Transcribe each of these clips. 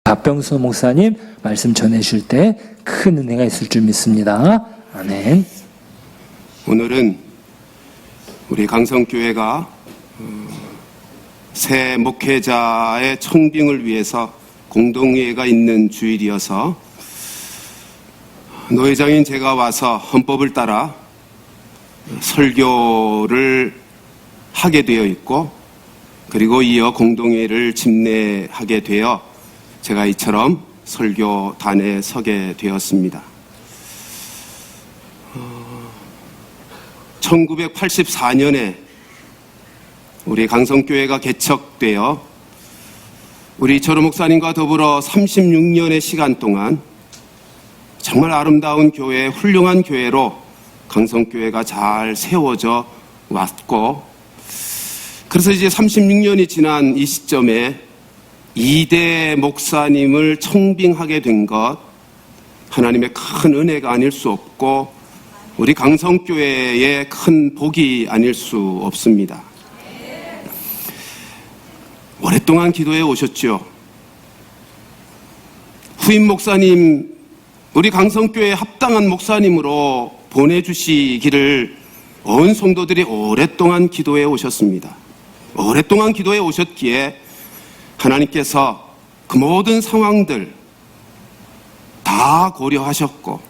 박병수 목사님 말씀 전해주실 때 큰 은혜가 있을 줄 믿습니다. 아멘. 오늘은 우리 강성교회가 새 목회자의 청빙을 위해서 공동회의가 있는 주일이어서 노회장인 제가 와서 헌법을 따라 설교를 하게 되어 있고, 그리고 이어 공동회의를 집례하게 되어 제가 이처럼 설교단에 서게 되었습니다. 1984년에 우리 강성교회가 개척되어 우리 철호 목사님과 더불어 36년의 시간 동안 정말 아름다운 교회, 훌륭한 교회로 강성교회가 잘 세워져 왔고, 그래서 이제 36년이 지난 이 시점에 2대 목사님을 청빙하게 된 것, 하나님의 큰 은혜가 아닐 수 없고 우리 강성교회의 큰 복이 아닐 수 없습니다. 오랫동안 기도해 오셨죠. 후임 목사님, 우리 강성교회에 합당한 목사님으로 보내주시기를 온 성도들이 오랫동안 기도해 오셨습니다. 오랫동안 기도해 오셨기에 하나님께서 그 모든 상황들 다 고려하셨고,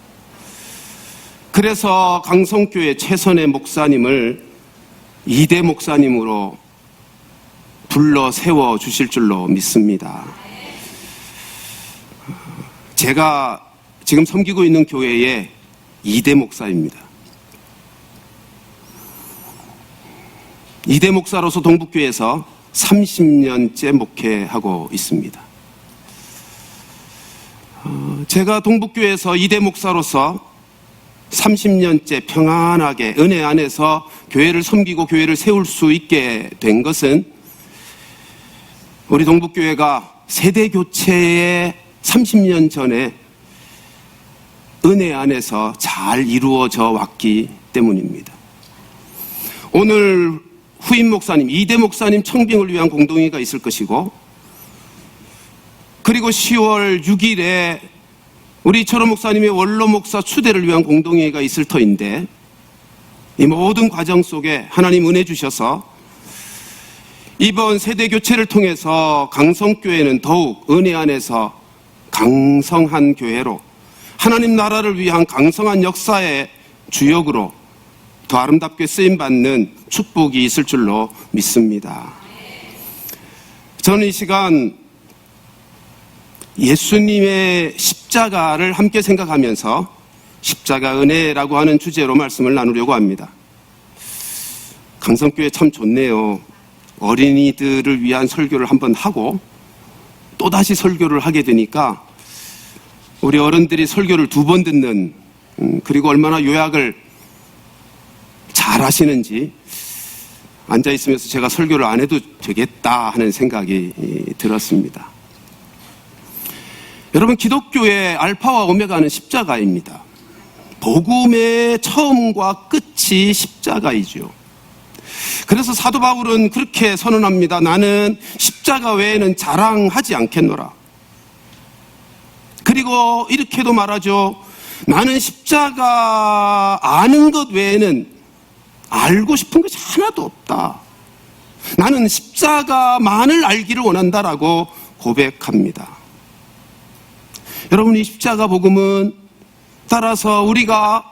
그래서 강성교회 최선의 목사님을 2대 목사님으로 불러 세워 주실 줄로 믿습니다. 제가 지금 섬기고 있는 교회의 2대 목사입니다. 2대 목사로서 동북교회에서 30년째 목회하고 있습니다. 제가 동북교회에서 2대 목사로서 30년째 평안하게 은혜 안에서 교회를 섬기고 교회를 세울 수 있게 된 것은 우리 동북교회가 세대 교체에 30년 전에 은혜 안에서 잘 이루어져 왔기 때문입니다. 오늘 후임 목사님, 2대 목사님 청빙을 위한 공동회의가 있을 것이고, 그리고 10월 6일에 우리 철호 목사님의 원로 목사 추대를 위한 공동회의가 있을 터인데, 이 모든 과정 속에 하나님 은혜 주셔서 이번 세대 교체를 통해서 강성교회는 더욱 은혜 안에서 강성한 교회로, 하나님 나라를 위한 강성한 역사의 주역으로 더 아름답게 쓰임받는 축복이 있을 줄로 믿습니다. 저는 이 시간 예수님의 십자가를 함께 생각하면서 십자가 은혜라고 하는 주제로 말씀을 나누려고 합니다. 강성교회 참 좋네요. 어린이들을 위한 설교를 한번 하고 또다시 설교를 하게 되니까 우리 어른들이 설교를 2번 듣는, 그리고 얼마나 요약을 잘 하시는지 앉아있으면서 제가 설교를 안 해도 되겠다 하는 생각이 들었습니다. 여러분, 기독교의 알파와 오메가는 십자가입니다. 복음의 처음과 끝이 십자가이죠. 그래서 사도 바울은 그렇게 선언합니다. 나는 십자가 외에는 자랑하지 않겠노라. 그리고 이렇게도 말하죠. 나는 십자가 아는 것 외에는 알고 싶은 것이 하나도 없다. 나는 십자가만을 알기를 원한다라고 고백합니다. 여러분, 이 십자가 복음은 따라서 우리가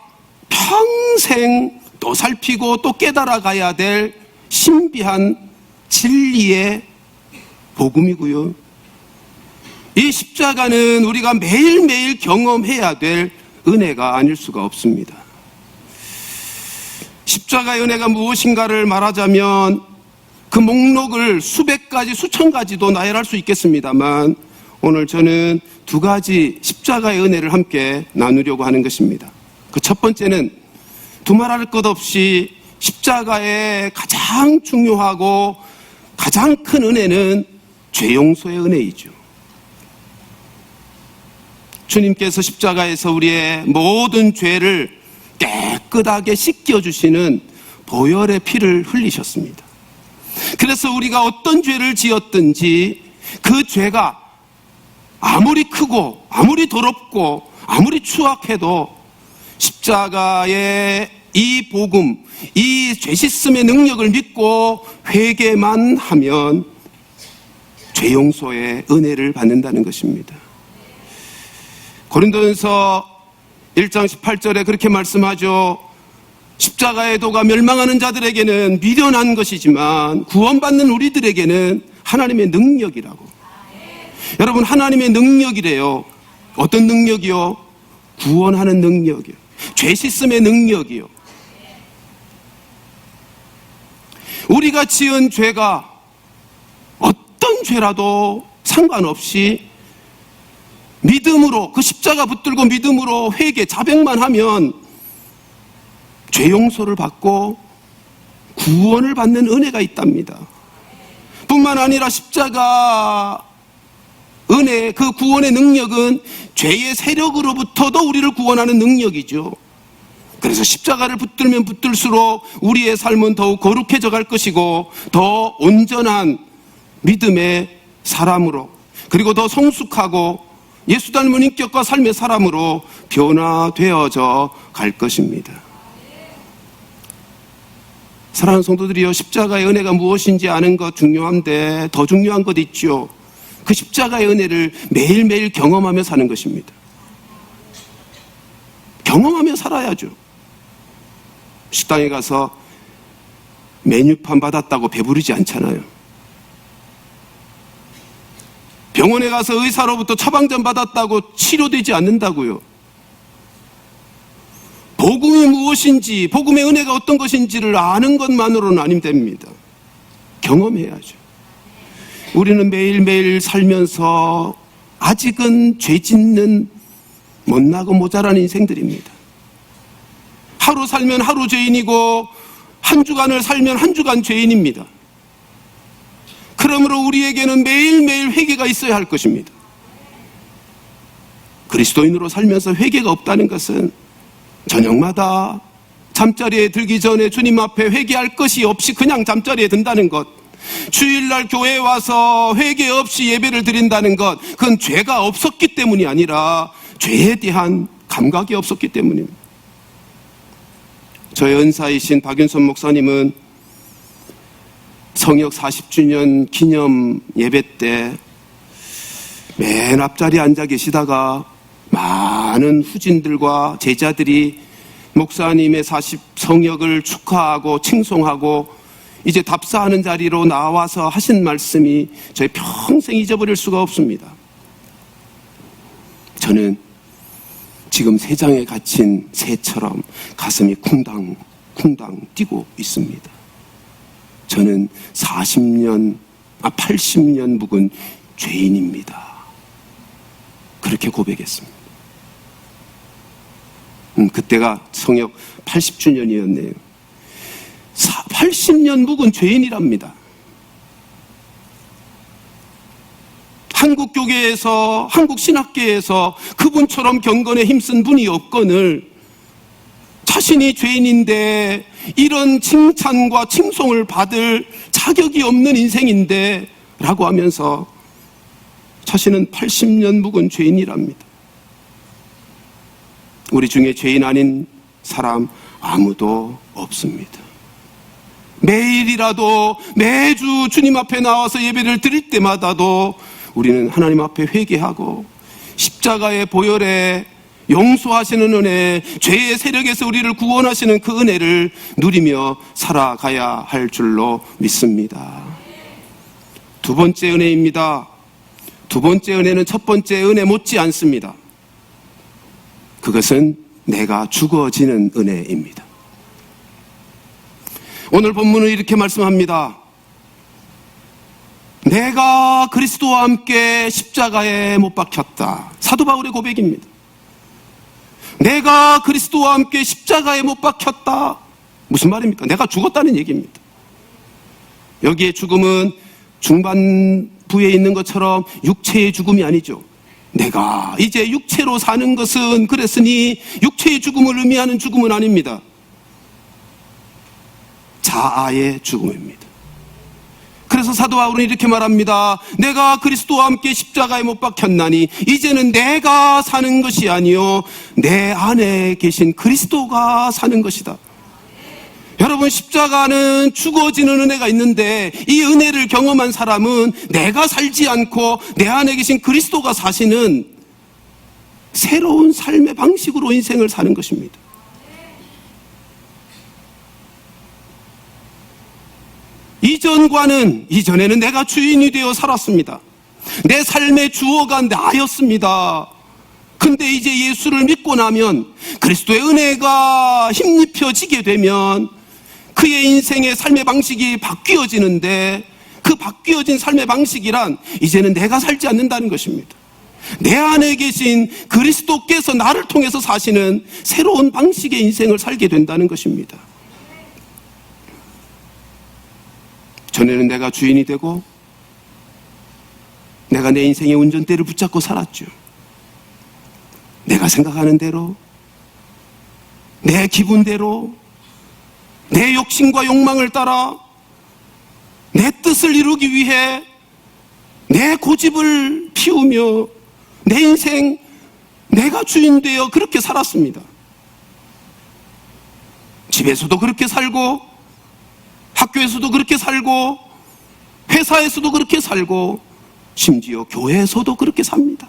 평생 또 살피고 또 깨달아 가야 될 신비한 진리의 복음이고요. 이 십자가는 우리가 매일매일 경험해야 될 은혜가 아닐 수가 없습니다. 십자가의 은혜가 무엇인가를 말하자면 그 목록을 수백 가지, 수천 가지도 나열할 수 있겠습니다만, 오늘 저는 2가지 십자가의 은혜를 함께 나누려고 하는 것입니다. 그 첫 번째는 두말할 것 없이 십자가의 가장 중요하고 가장 큰 은혜는 죄 용서의 은혜이죠. 주님께서 십자가에서 우리의 모든 죄를 깨끗하게 씻겨주시는 보혈의 피를 흘리셨습니다. 그래서 우리가 어떤 죄를 지었든지 그 죄가 아무리 크고 아무리 더럽고 아무리 추악해도 십자가의 이 복음, 이 죄씻음의 능력을 믿고 회개만 하면 죄 용서의 은혜를 받는다는 것입니다. 고린도전서 1장 18절에 그렇게 말씀하죠. 십자가의 도가 멸망하는 자들에게는 미련한 것이지만 구원받는 우리들에게는 하나님의 능력이라고. 여러분, 하나님의 능력이래요. 어떤 능력이요? 구원하는 능력이요. 죄 씻음의 능력이요. 우리가 지은 죄가 어떤 죄라도 상관없이 믿음으로, 그 십자가 붙들고 믿음으로 회개, 자백만 하면 죄 용서를 받고 구원을 받는 은혜가 있답니다. 뿐만 아니라 십자가 은혜, 그 구원의 능력은 죄의 세력으로부터도 우리를 구원하는 능력이죠. 그래서 십자가를 붙들면 붙들수록 우리의 삶은 더욱 거룩해져 갈 것이고 더 온전한 믿음의 사람으로, 그리고 더 성숙하고 예수 닮은 인격과 삶의 사람으로 변화되어져 갈 것입니다. 사랑하는 성도들이여, 십자가의 은혜가 무엇인지 아는 것 중요한데 더 중요한 것 있죠. 그 십자가의 은혜를 매일매일 경험하며 사는 것입니다. 경험하며 살아야죠. 식당에 가서 메뉴판 받았다고 배부르지 않잖아요. 병원에 가서 의사로부터 처방전 받았다고 치료되지 않는다고요. 복음이 무엇인지, 복음의 은혜가 어떤 것인지를 아는 것만으로는 안 됩니다. 경험해야죠. 우리는 매일매일 살면서 아직은 죄 짓는 못나고 모자란 인생들입니다. 하루 살면 하루 죄인이고 한 주간을 살면 한 주간 죄인입니다. 그러므로 우리에게는 매일매일 회개가 있어야 할 것입니다. 그리스도인으로 살면서 회개가 없다는 것은 저녁마다 잠자리에 들기 전에 주님 앞에 회개할 것이 없이 그냥 잠자리에 든다는 것, 주일날 교회에 와서 회개 없이 예배를 드린다는 것, 그건 죄가 없었기 때문이 아니라 죄에 대한 감각이 없었기 때문입니다. 저의 은사이신 박윤선 목사님은 성역 40주년 기념 예배 때 맨 앞자리에 앉아 계시다가 많은 후진들과 제자들이 목사님의 40성역을 축하하고 칭송하고 이제 답사하는 자리로 나와서 하신 말씀이 저희 평생 잊어버릴 수가 없습니다. 저는 지금 세장에 갇힌 새처럼 가슴이 쿵당쿵당 뛰고 있습니다. 저는 80년 묵은 죄인입니다. 그렇게 고백했습니다. 그때가 성역 80주년이었네요. 80년 묵은 죄인이랍니다. 한국교계에서, 한국신학계에서 그분처럼 경건에 힘쓴 분이 없거늘 자신이 죄인인데 이런 칭찬과 칭송을 받을 자격이 없는 인생인데 라고 하면서 자신은 80년 묵은 죄인이랍니다. 우리 중에 죄인 아닌 사람 아무도 없습니다. 매일이라도 매주 주님 앞에 나와서 예배를 드릴 때마다도 우리는 하나님 앞에 회개하고 십자가의 보혈에 용서하시는 은혜, 죄의 세력에서 우리를 구원하시는 그 은혜를 누리며 살아가야 할 줄로 믿습니다. 두 번째 은혜입니다. 두 번째 은혜는 첫 번째 은혜 못지 않습니다. 그것은 내가 죽어지는 은혜입니다. 오늘 본문은 이렇게 말씀합니다. 내가 그리스도와 함께 십자가에 못 박혔다. 사도 바울의 고백입니다. 내가 그리스도와 함께 십자가에 못 박혔다. 무슨 말입니까? 내가 죽었다는 얘기입니다. 여기에 죽음은 중반부에 있는 것처럼 육체의 죽음이 아니죠. 내가 이제 육체로 사는 것은 그랬으니 육체의 죽음을 의미하는 죽음은 아닙니다. 자아의 죽음입니다. 그래서 그래서 사도 바울은 이렇게 말합니다. 내가 그리스도와 함께 십자가에 못 박혔나니 이제는 내가 사는 것이 아니요 내 안에 계신 그리스도가 사는 것이다. 여러분, 십자가는 죽어지는 은혜가 있는데 이 은혜를 경험한 사람은 내가 살지 않고 내 안에 계신 그리스도가 사시는 새로운 삶의 방식으로 인생을 사는 것입니다. 이전에는 내가 주인이 되어 살았습니다. 내 삶의 주어가 나였습니다. 근데 이제 예수를 믿고 나면, 그리스도의 은혜가 힘입혀지게 되면 그의 인생의 삶의 방식이 바뀌어지는데, 그 바뀌어진 삶의 방식이란 이제는 내가 살지 않는다는 것입니다. 내 안에 계신 그리스도께서 나를 통해서 사시는 새로운 방식의 인생을 살게 된다는 것입니다. 전에는 내가 주인이 되고 내가 내 인생의 운전대를 붙잡고 살았죠. 내가 생각하는 대로, 내 기분대로, 내 욕심과 욕망을 따라 내 뜻을 이루기 위해 내 고집을 피우며 내 인생 내가 주인 되어 그렇게 살았습니다. 집에서도 그렇게 살고, 학교에서도 그렇게 살고, 회사에서도 그렇게 살고, 심지어 교회에서도 그렇게 삽니다.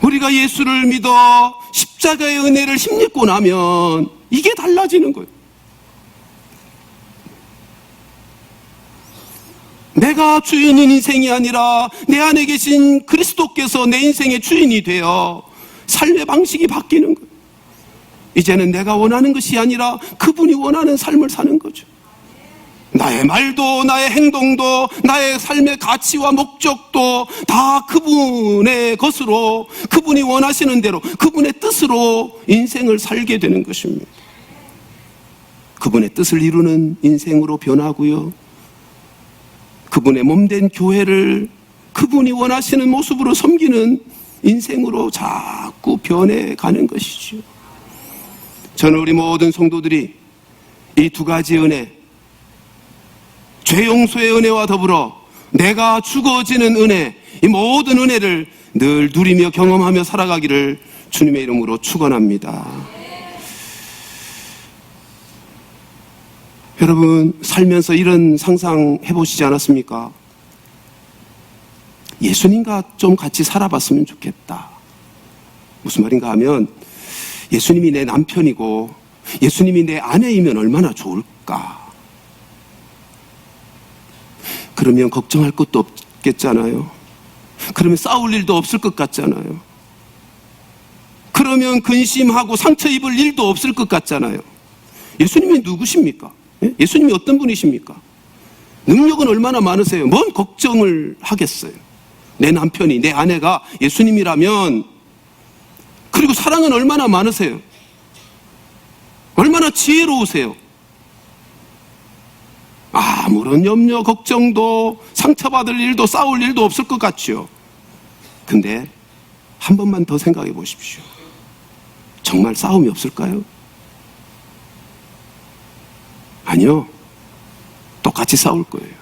우리가 예수를 믿어 십자가의 은혜를 힘입고 나면 이게 달라지는 거예요. 내가 주인인 인생이 아니라 내 안에 계신 그리스도께서 내 인생의 주인이 되어 삶의 방식이 바뀌는 거예요. 이제는 내가 원하는 것이 아니라 그분이 원하는 삶을 사는 거죠. 나의 말도, 나의 행동도, 나의 삶의 가치와 목적도 다 그분의 것으로, 그분이 원하시는 대로, 그분의 뜻으로 인생을 살게 되는 것입니다. 그분의 뜻을 이루는 인생으로 변하고요, 그분의 몸된 교회를 그분이 원하시는 모습으로 섬기는 인생으로 자꾸 변해가는 것이죠. 저는 우리 모든 성도들이 이 두 가지 은혜, 죄 용서의 은혜와 더불어 내가 죽어지는 은혜, 이 모든 은혜를 늘 누리며 경험하며 살아가기를 주님의 이름으로 축원합니다. 여러분, 살면서 이런 상상 해보시지 않았습니까? 예수님과 좀 같이 살아봤으면 좋겠다. 무슨 말인가 하면, 예수님이 내 남편이고 예수님이 내 아내이면 얼마나 좋을까. 그러면 걱정할 것도 없겠잖아요. 그러면 싸울 일도 없을 것 같잖아요. 그러면 근심하고 상처 입을 일도 없을 것 같잖아요. 예수님이 누구십니까? 예수님이 어떤 분이십니까? 능력은 얼마나 많으세요? 뭔 걱정을 하겠어요? 내 남편이, 내 아내가 예수님이라면, 그리고 사랑은 얼마나 많으세요? 얼마나 지혜로우세요? 아무런 염려, 걱정도, 상처받을 일도, 싸울 일도 없을 것 같죠. 근데 한 번만 더 생각해 보십시오. 정말 싸움이 없을까요? 아니요. 똑같이 싸울 거예요.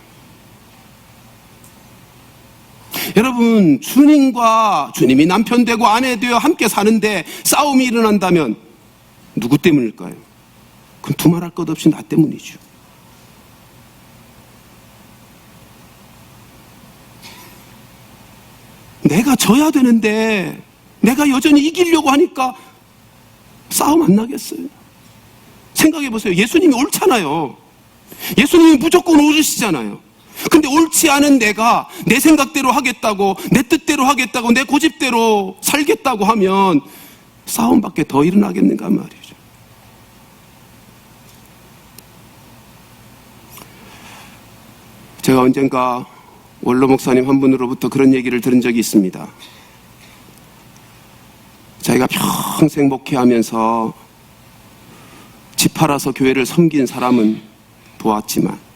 여러분, 주님이 남편 되고 아내 되어 함께 사는데 싸움이 일어난다면 누구 때문일까요? 그럼 두말할 것 없이 나 때문이죠. 내가 져야 되는데 내가 여전히 이기려고 하니까 싸움 안 나겠어요? 생각해 보세요. 예수님이 옳잖아요. 예수님이 무조건 옳으시잖아요. 근데 옳지 않은 내가 내 생각대로 하겠다고, 내 뜻대로 하겠다고, 내 고집대로 살겠다고 하면 싸움밖에 더 일어나겠는가 말이죠. 제가 언젠가 원로 목사님 한 분으로부터 그런 얘기를 들은 적이 있습니다. 자기가 평생 목회하면서 집 팔아서 교회를 섬긴 사람은 보았지만,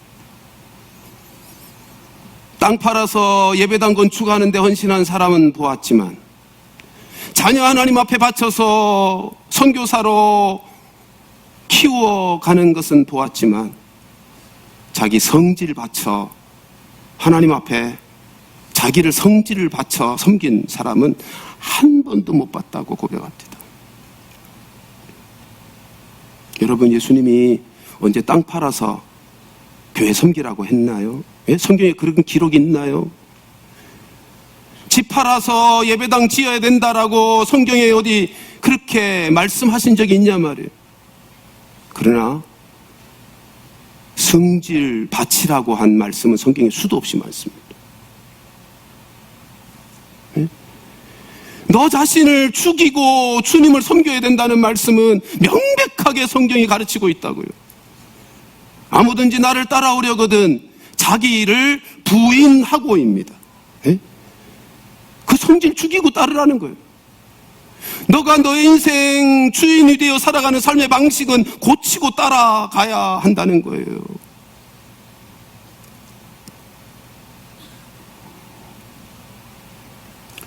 땅 팔아서 예배당 건축하는 데 헌신한 사람은 보았지만, 자녀 하나님 앞에 바쳐서 선교사로 키워가는 것은 보았지만 자기 성질 바쳐 하나님 앞에 자기를 성질을 바쳐 섬긴 사람은 한 번도 못 봤다고 고백합니다. 여러분, 예수님이 언제 땅 팔아서 교회 섬기라고 했나요? 성경에 그런 기록이 있나요? 집 팔아서 예배당 지어야 된다라고 성경에 어디 그렇게 말씀하신 적이 있냐 말이에요. 그러나 성질 바치라고 한 말씀은 성경에 수도 없이 많습니다. 너 자신을 죽이고 주님을 섬겨야 된다는 말씀은 명백하게 성경이 가르치고 있다고요. 아무든지 나를 따라오려거든 자기를 부인하고입니다. 그 성질 죽이고 따르라는 거예요. 너가 너의 인생 주인이 되어 살아가는 삶의 방식은 고치고 따라가야 한다는 거예요.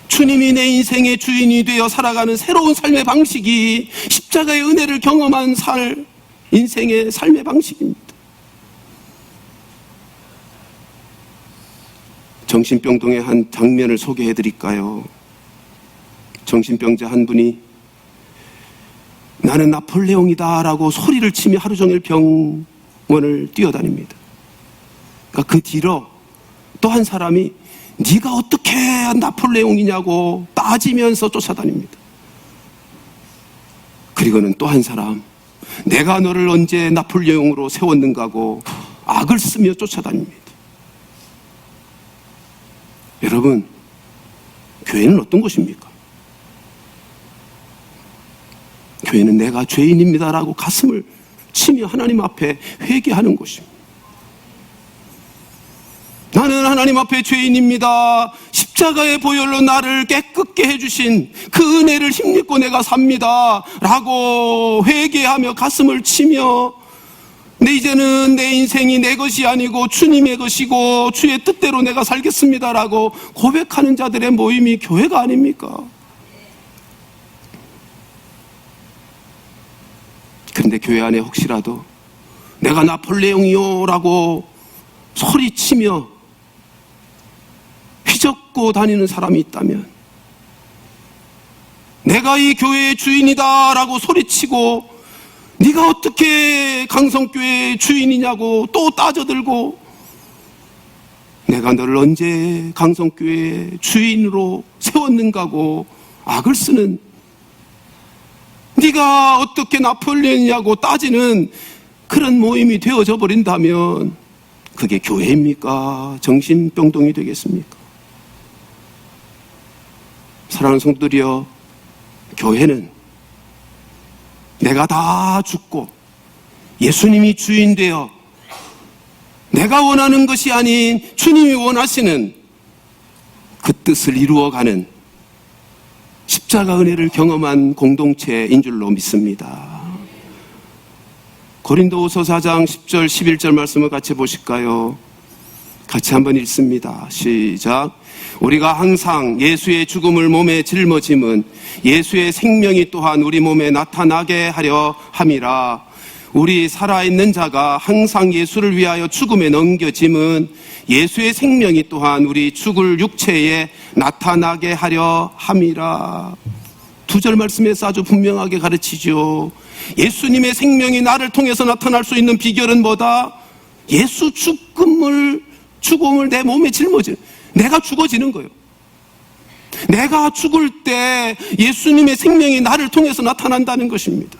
주님이 내 인생의 주인이 되어 살아가는 새로운 삶의 방식이 십자가의 은혜를 경험한 인생의 삶의 방식입니다. 정신병동의 한 장면을 소개해 드릴까요? 정신병자 한 분이 나는 나폴레옹이다 라고 소리를 치며 하루 종일 병원을 뛰어다닙니다. 그러니까 그 뒤로 또 한 사람이 네가 어떻게 나폴레옹이냐고 따지면서 쫓아다닙니다. 그리고는 또 한 사람, 내가 너를 언제 나폴레옹으로 세웠는가고 악을 쓰며 쫓아다닙니다. 여러분, 교회는 어떤 곳입니까? 교회는 내가 죄인입니다라고 가슴을 치며 하나님 앞에 회개하는 곳입니다. 나는 하나님 앞에 죄인입니다. 십자가의 보혈로 나를 깨끗게 해주신 그 은혜를 힘입고 내가 삽니다 라고 회개하며 가슴을 치며 이제는 내 인생이 내 것이 아니고 주님의 것이고 주의 뜻대로 내가 살겠습니다 라고 고백하는 자들의 모임이 교회가 아닙니까? 그런데 교회 안에 혹시라도 내가 나폴레옹이요 라고 소리치며 휘젓고 다니는 사람이 있다면, 내가 이 교회의 주인이다 라고 소리치고 네가 어떻게 강성교회의 주인이냐고 또 따져들고 내가 너를 언제 강성교회의 주인으로 세웠는가고 악을 쓰는, 네가 어떻게 나폴레옹이냐고 따지는 그런 모임이 되어져 버린다면 그게 교회입니까? 정신병동이 되겠습니까? 사랑하는 성도들이여, 교회는 내가 다 죽고 예수님이 주인 되어 내가 원하는 것이 아닌 주님이 원하시는 그 뜻을 이루어가는 십자가 은혜를 경험한 공동체인 줄로 믿습니다. 고린도후서 4장 10절 11절 말씀을 같이 보실까요? 같이 한번 읽습니다. 시작. 우리가 항상 예수의 죽음을 몸에 짊어짐은 예수의 생명이 또한 우리 몸에 나타나게 하려 함이라. 우리 살아있는 자가 항상 예수를 위하여 죽음에 넘겨짐은 예수의 생명이 또한 우리 죽을 육체에 나타나게 하려 함이라. 두 절 말씀에서 아주 분명하게 가르치죠. 예수님의 생명이 나를 통해서 나타날 수 있는 비결은 뭐다? 예수 죽음을 내 몸에 짊어지는, 내가 죽어지는 거예요. 내가 죽을 때 예수님의 생명이 나를 통해서 나타난다는 것입니다.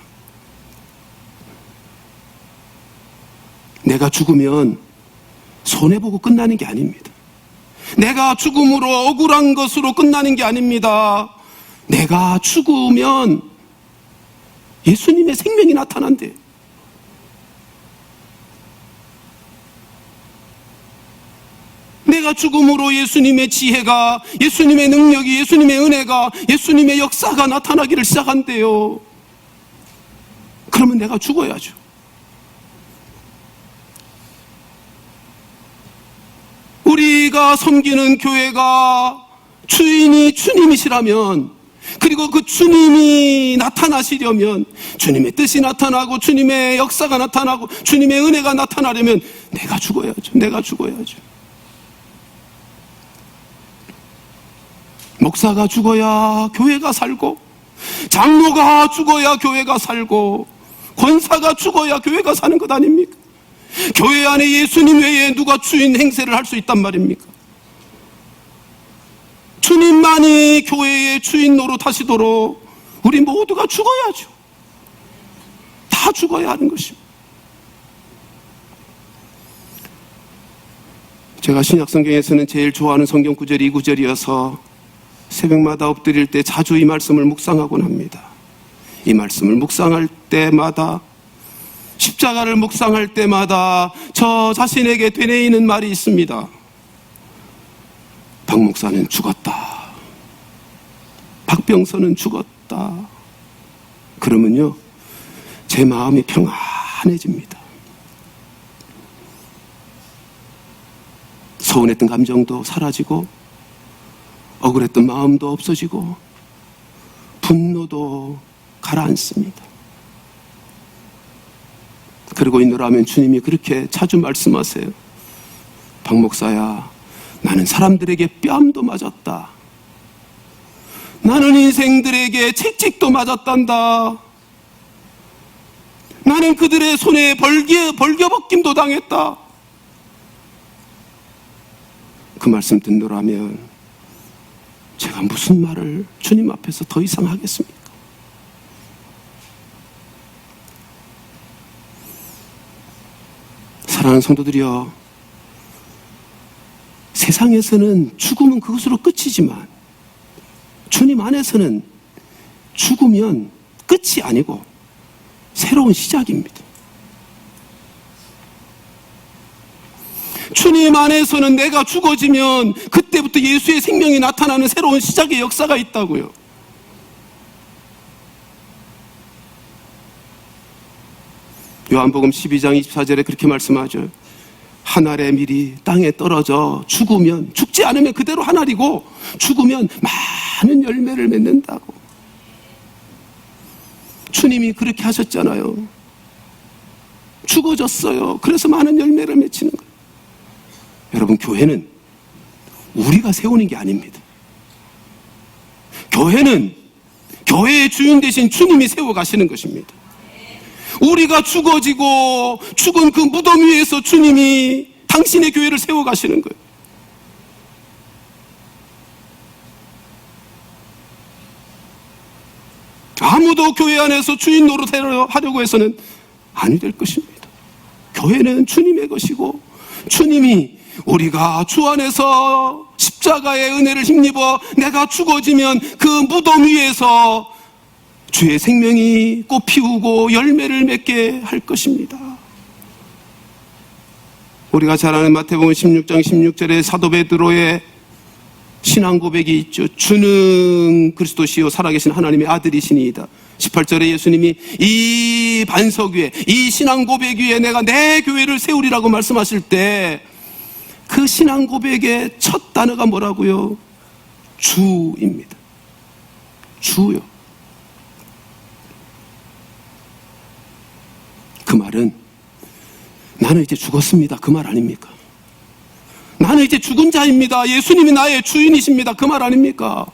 내가 죽으면 손해보고 끝나는 게 아닙니다. 내가 죽음으로 억울한 것으로 끝나는 게 아닙니다. 내가 죽으면 예수님의 생명이 나타난대. 내가 죽음으로 예수님의 지혜가, 예수님의 능력이, 예수님의 은혜가, 예수님의 역사가 나타나기를 시작한대요. 그러면 내가 죽어야죠. 우리가 섬기는 교회가 주인이 주님이시라면 그리고 그 주님이 나타나시려면, 주님의 뜻이 나타나고 주님의 역사가 나타나고 주님의 은혜가 나타나려면 내가 죽어야죠. 내가 죽어야죠. 목사가 죽어야 교회가 살고, 장로가 죽어야 교회가 살고, 권사가 죽어야 교회가 사는 것 아닙니까? 교회 안에 예수님 외에 누가 주인 행세를 할 수 있단 말입니까? 주님만이 교회의 주인 노릇하시도록 우리 모두가 죽어야죠. 다 죽어야 하는 것입니다. 제가 신약성경에서는 제일 좋아하는 성경 구절이 이 구절이어서 새벽마다 엎드릴 때 자주 이 말씀을 묵상하곤 합니다. 이 말씀을 묵상할 때마다, 십자가를 묵상할 때마다 저 자신에게 되뇌이는 말이 있습니다. 박 목사는 죽었다. 박병선은 죽었다. 그러면요, 제 마음이 평안해집니다. 서운했던 감정도 사라지고, 억울했던 마음도 없어지고, 분노도 가라앉습니다. 그리고 인도라면 주님이 그렇게 자주 말씀하세요. 박 목사야, 나는 사람들에게 뺨도 맞았다. 나는 인생들에게 채찍도 맞았단다. 나는 그들의 손에 벌겨벗김도 당했다. 그 말씀 듣노라면 제가 무슨 말을 주님 앞에서 더 이상 하겠습니까? 사랑하는 성도들이여, 세상에서는 죽음은 그것으로 끝이지만 주님 안에서는 죽으면 끝이 아니고 새로운 시작입니다. 주님 안에서는 내가 죽어지면 그때부터 예수의 생명이 나타나는 새로운 시작의 역사가 있다고요. 요한복음 12장 24절에 그렇게 말씀하죠. 한 알의 밀이 땅에 떨어져 죽으면, 죽지 않으면 그대로 한 알이고, 죽으면 많은 열매를 맺는다고. 주님이 그렇게 하셨잖아요. 죽어졌어요. 그래서 많은 열매를 맺히는 거예요. 여러분, 교회는 우리가 세우는 게 아닙니다. 교회는 교회의 주인 되신 주님이 세워가시는 것입니다. 우리가 죽어지고 죽은 그 무덤 위에서 주님이 당신의 교회를 세워가시는 거예요. 아무도 교회 안에서 주인 노릇하려고 해서는 아니 될 것입니다. 교회는 주님의 것이고, 주님이 우리가 주 안에서 십자가의 은혜를 힘입어 내가 죽어지면 그 무덤 위에서 주의 생명이 꽃 피우고 열매를 맺게 할 것입니다. 우리가 잘 아는 마태복음 16장 16절에 사도 베드로의 신앙 고백이 있죠. 주는 그리스도시요 살아계신 하나님의 아들이시니이다. 18절에 예수님이 이 반석 위에, 이 신앙 고백 위에 내가 내 교회를 세우리라고 말씀하실 때 그 신앙 고백의 첫 단어가 뭐라고요? 주입니다. 주요. 그 말은 나는 이제 죽었습니다. 그 말 아닙니까? 나는 이제 죽은 자입니다. 예수님이 나의 주인이십니다. 그 말 아닙니까?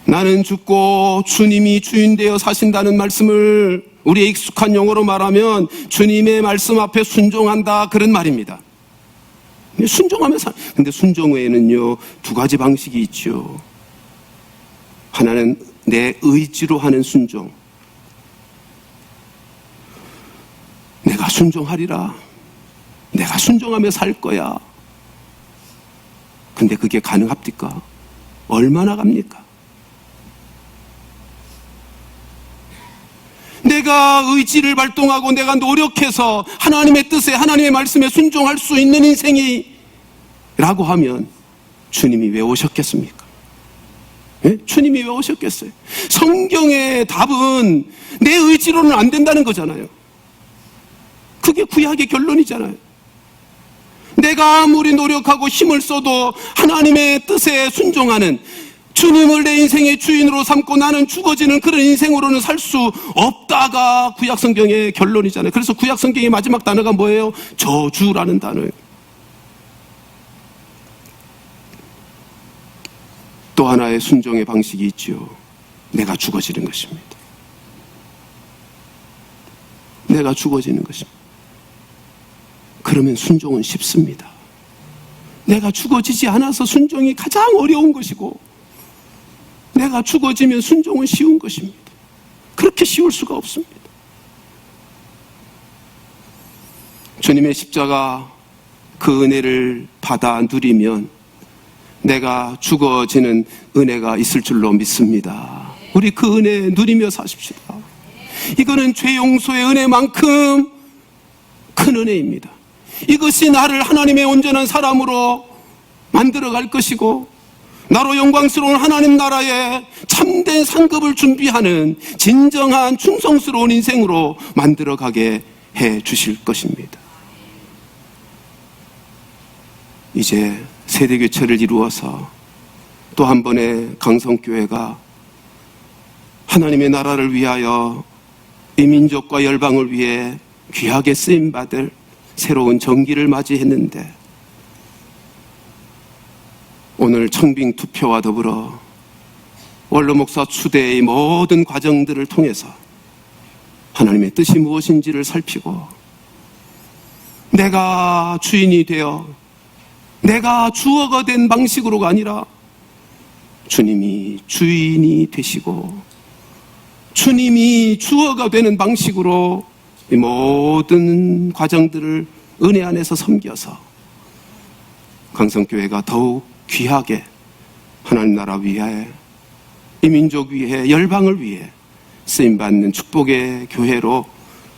나는 죽고 주님이 주인 되어 사신다는 말씀을 우리의 익숙한 용어로 말하면 주님의 말씀 앞에 순종한다, 그런 말입니다. 순종하면 근데 순종 외에는요, 두 가지 방식이 있죠. 하나는 내 의지로 하는 순종. 내가 순종하리라. 내가 순종하며 살 거야. 근데 그게 가능합니까? 얼마나 갑니까? 내가 의지를 발동하고 내가 노력해서 하나님의 뜻에, 하나님의 말씀에 순종할 수 있는 인생이라고 하면 주님이 왜 오셨겠습니까? 예? 주님이 왜 오셨겠어요? 성경의 답은 내 의지로는 안 된다는 거잖아요. 그게 구약의 결론이잖아요. 내가 아무리 노력하고 힘을 써도 하나님의 뜻에 순종하는, 주님을 내 인생의 주인으로 삼고 나는 죽어지는 그런 인생으로는 살 수 없다가 구약성경의 결론이잖아요. 그래서 구약성경의 마지막 단어가 뭐예요? 저주라는 단어예요. 또 하나의 순종의 방식이 있죠. 내가 죽어지는 것입니다. 내가 죽어지는 것입니다. 그러면 순종은 쉽습니다. 내가 죽어지지 않아서 순종이 가장 어려운 것이고, 내가 죽어지면 순종은 쉬운 것입니다. 그렇게 쉬울 수가 없습니다. 주님의 십자가 그 은혜를 받아 누리면 내가 죽어지는 은혜가 있을 줄로 믿습니다. 우리 그 은혜 누리며 사십시다. 이거는 죄 용서의 은혜만큼 큰 은혜입니다. 이것이 나를 하나님의 온전한 사람으로 만들어갈 것이고, 나로 영광스러운 하나님 나라에 참된 상급을 준비하는 진정한 충성스러운 인생으로 만들어가게 해 주실 것입니다. 이제 세대교체를 이루어서 또 한 번의 강성교회가 하나님의 나라를 위하여 이 민족과 열방을 위해 귀하게 쓰임받을 새로운 정기를 맞이했는데, 오늘 청빙 투표와 더불어 원로 목사 추대의 모든 과정들을 통해서 하나님의 뜻이 무엇인지를 살피고, 내가 주인이 되어 내가 주어가 된 방식으로가 아니라 주님이 주인이 되시고 주님이 주어가 되는 방식으로 이 모든 과정들을 은혜 안에서 섬겨서 강성교회가 더욱 귀하게 하나님 나라 위해, 이 민족 위해, 열방을 위해 쓰임받는 축복의 교회로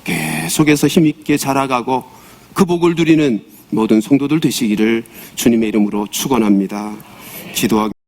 계속해서 힘있게 자라가고 그 복을 누리는 모든 성도들 되시기를 주님의 이름으로 축원합니다. 기도하겠습니다.